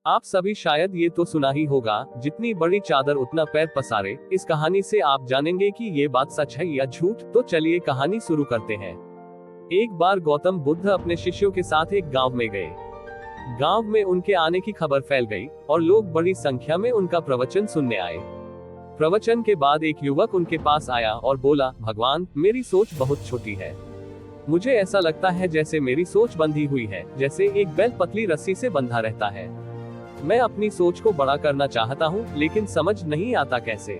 आप सभी शायद ये तो सुना ही होगा, जितनी बड़ी चादर उतना पैर पसारे। इस कहानी से आप जानेंगे कि ये बात सच है या झूठ। तो चलिए कहानी शुरू करते हैं। एक बार गौतम बुद्ध अपने शिष्यों के साथ एक गांव में गए। गांव में उनके आने की खबर फैल गई और लोग बड़ी संख्या में उनका प्रवचन सुनने आए। प्रवचन के बाद एक युवक उनके पास आया और बोला, भगवान, मेरी सोच बहुत छोटी है। मुझे ऐसा लगता है जैसे मेरी सोच बंधी हुई है, जैसे एक बैल पतली रस्सी से बंधा रहता है। मैं अपनी सोच को बड़ा करना चाहता हूँ, लेकिन समझ नहीं आता कैसे।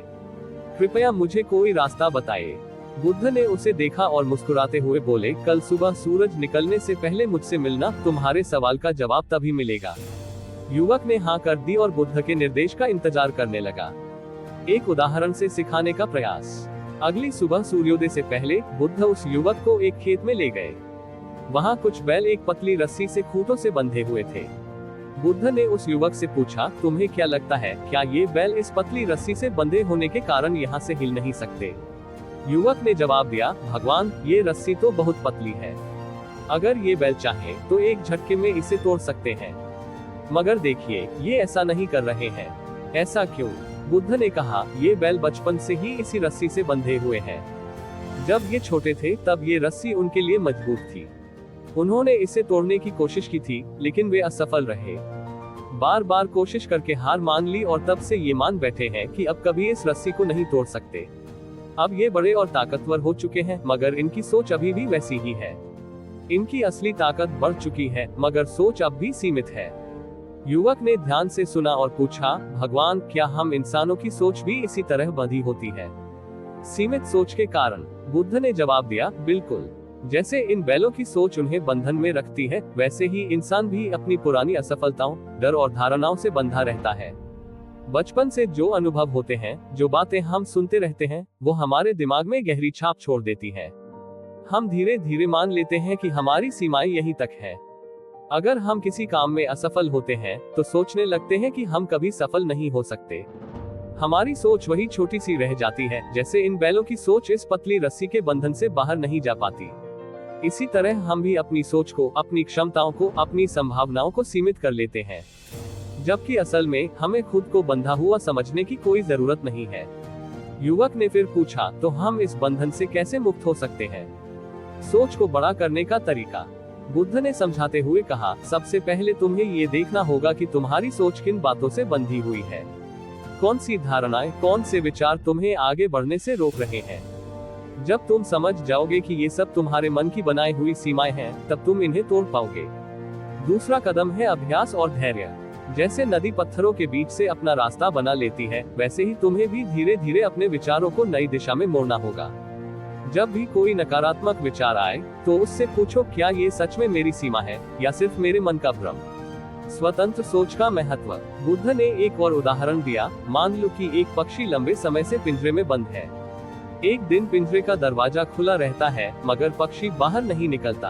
कृपया मुझे कोई रास्ता बताइए। बुद्ध ने उसे देखा और मुस्कुराते हुए बोले, कल सुबह सूरज निकलने से पहले मुझसे मिलना, तुम्हारे सवाल का जवाब तभी मिलेगा। युवक ने हाँ कर दी और बुद्ध के निर्देश का इंतजार करने लगा। एक उदाहरण से सिखाने का प्रयास। अगली सुबह सूर्योदय से पहले बुद्ध उस युवक को एक खेत में ले गए। वहाँ कुछ बैल एक पतली रस्सी से खूंटों से बंधे हुए थे। बुद्ध ने उस युवक से पूछा, तुम्हें क्या लगता है, क्या ये बैल इस पतली रस्सी से बंधे होने के कारण यहाँ से हिल नहीं सकते? युवक ने जवाब दिया, भगवान, ये रस्सी तो बहुत पतली है। अगर ये बैल चाहे तो एक झटके में इसे तोड़ सकते हैं। मगर देखिए, ये ऐसा नहीं कर रहे हैं। ऐसा क्यों? बुद्ध ने कहा, ये बैल बचपन से ही इसी रस्सी से बंधे हुए हैं। जब ये छोटे थे तब ये रस्सी उनके लिए मजबूत थी। उन्होंने इसे तोड़ने की कोशिश की थी, लेकिन वे असफल रहे। बार बार कोशिश करके हार मान ली और तब से ये मान बैठे हैं कि अब कभी इस रस्सी को नहीं तोड़ सकते। अब ये बड़े और ताकतवर हो चुके हैं, मगर इनकी सोच अभी भी वैसी ही है। इनकी असली ताकत बढ़ चुकी है, मगर सोच अब भी सीमित है। युवक ने ध्यान से सुना और पूछा, भगवान, क्या हम इंसानों की सोच भी इसी तरह बंधी होती है, सीमित सोच के कारण? बुद्ध ने जवाब दिया, बिल्कुल। जैसे इन बैलों की सोच उन्हें बंधन में रखती है, वैसे ही इंसान भी अपनी पुरानी असफलताओं, डर और धारणाओं से बंधा रहता है। बचपन से जो अनुभव होते हैं, जो बातें हम सुनते रहते हैं, वो हमारे दिमाग में गहरी छाप छोड़ देती हैं। हम धीरे धीरे मान लेते हैं कि हमारी सीमाएं यहीं तक हैं। अगर हम किसी काम में असफल होते हैं तो सोचने लगते हैं कि हम कभी सफल नहीं हो सकते। हमारी सोच वही छोटी सी रह जाती है, जैसे इन बैलों की सोच इस पतली रस्सी के बंधन से बाहर नहीं जा पाती। इसी तरह हम भी अपनी सोच को, अपनी क्षमताओं को, अपनी संभावनाओं को सीमित कर लेते हैं, जबकि असल में हमें खुद को बंधा हुआ समझने की कोई जरूरत नहीं है। युवक ने फिर पूछा, तो हम इस बंधन से कैसे मुक्त हो सकते हैं? सोच को बड़ा करने का तरीका। बुद्ध ने समझाते हुए कहा, सबसे पहले तुम्हें ये देखना होगा कि तुम्हारी सोच किन बातों से बंधी हुई है। कौन सी धारणाएं, कौन से विचार तुम्हें आगे बढ़ने से रोक रहे हैं। जब तुम समझ जाओगे कि ये सब तुम्हारे मन की बनाई हुई सीमाएं हैं, तब तुम इन्हें तोड़ पाओगे। दूसरा कदम है अभ्यास और धैर्य। जैसे नदी पत्थरों के बीच से अपना रास्ता बना लेती है, वैसे ही तुम्हें भी धीरे धीरे अपने विचारों को नई दिशा में मोड़ना होगा। जब भी कोई नकारात्मक विचार आए तो उससे पूछो, क्या ये सच में मेरी सीमा है या सिर्फ मेरे मन का भ्रम? स्वतंत्र सोच का महत्व। बुद्ध ने एक और उदाहरण दिया। मान लो कि एक पक्षी लंबे समय से पिंजरे में बंद है। एक दिन पिंजरे का दरवाजा खुला रहता है, मगर पक्षी बाहर नहीं निकलता।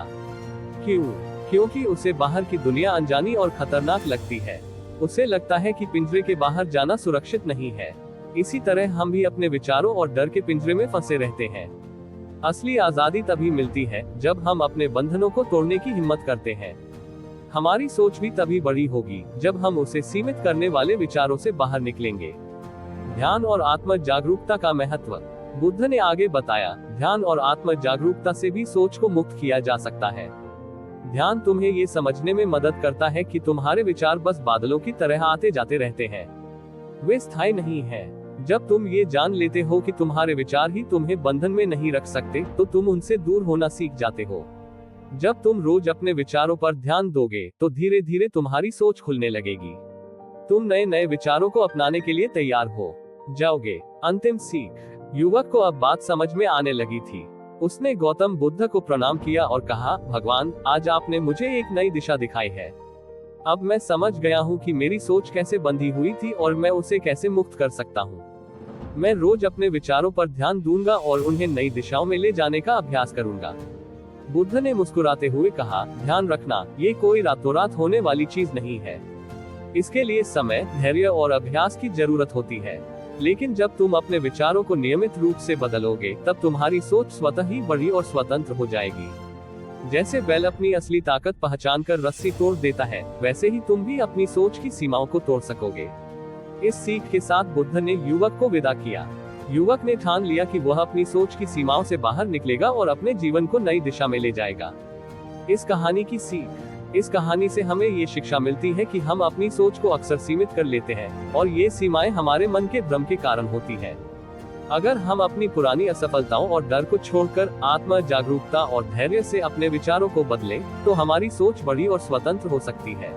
क्यों? क्योंकि उसे बाहर की दुनिया अनजानी और खतरनाक लगती है। उसे लगता है कि पिंजरे के बाहर जाना सुरक्षित नहीं है। इसी तरह हम भी अपने विचारों और डर के पिंजरे में फंसे रहते हैं। असली आजादी तभी मिलती है जब हम अपने बंधनों को तोड़ने की हिम्मत करते हैं। हमारी सोच भी तभी बड़ी होगी जब हम उसे सीमित करने वाले विचारों से बाहर निकलेंगे। ध्यान और आत्म जागरूकता का महत्व। बुद्ध ने आगे बताया, ध्यान और आत्म जागरूकता से भी सोच को मुक्त किया जा सकता है। ध्यान तुम्हें ये समझने में मदद करता है कि तुम्हारे विचार बस बादलों की तरह आते जाते रहते हैं, वे स्थायी नहीं हैं। जब तुम ये जान लेते हो कि तुम्हारे विचार ही तुम्हें बंधन में नहीं रख सकते, तो तुम उनसे दूर होना सीख जाते हो। जब तुम रोज अपने विचारों पर ध्यान दोगे, तो धीरे धीरे तुम्हारी सोच खुलने लगेगी। तुम नए नए विचारों को अपनाने के लिए तैयार हो जाओगे। अंतिम सीख। युवक को अब बात समझ में आने लगी थी। उसने गौतम बुद्ध को प्रणाम किया और कहा, भगवान, आज आपने मुझे एक नई दिशा दिखाई है। अब मैं समझ गया हूँ कि मेरी सोच कैसे बंधी हुई थी और मैं उसे कैसे मुक्त कर सकता हूँ। मैं रोज अपने विचारों पर ध्यान दूंगा और उन्हें नई दिशाओं में ले जाने का अभ्यास करूंगा। बुद्ध ने मुस्कुराते हुए कहा, ध्यान रखना, ये कोई रातों रात होने वाली चीज नहीं है। इसके लिए समय, धैर्य और अभ्यास की जरूरत होती है। लेकिन जब तुम अपने विचारों को नियमित रूप से बदलोगे, तब तुम्हारी सोच स्वतः ही बड़ी और स्वतंत्र हो जाएगी। जैसे बैल अपनी असली ताकत पहचान कर रस्सी तोड़ देता है, वैसे ही तुम भी अपनी सोच की सीमाओं को तोड़ सकोगे। इस सीख के साथ बुद्ध ने युवक को विदा किया। युवक ने ठान लिया कि वह अपनी सोच की सीमाओं से बाहर निकलेगा और अपने जीवन को नई दिशा में ले जाएगा। इस कहानी की सीख, इस कहानी से हमें ये शिक्षा मिलती है कि हम अपनी सोच को अक्सर सीमित कर लेते हैं और ये सीमाएं हमारे मन के भ्रम के कारण होती हैं। अगर हम अपनी पुरानी असफलताओं और डर को छोड़कर आत्म जागरूकता और धैर्य से अपने विचारों को बदलें, तो हमारी सोच बड़ी और स्वतंत्र हो सकती है।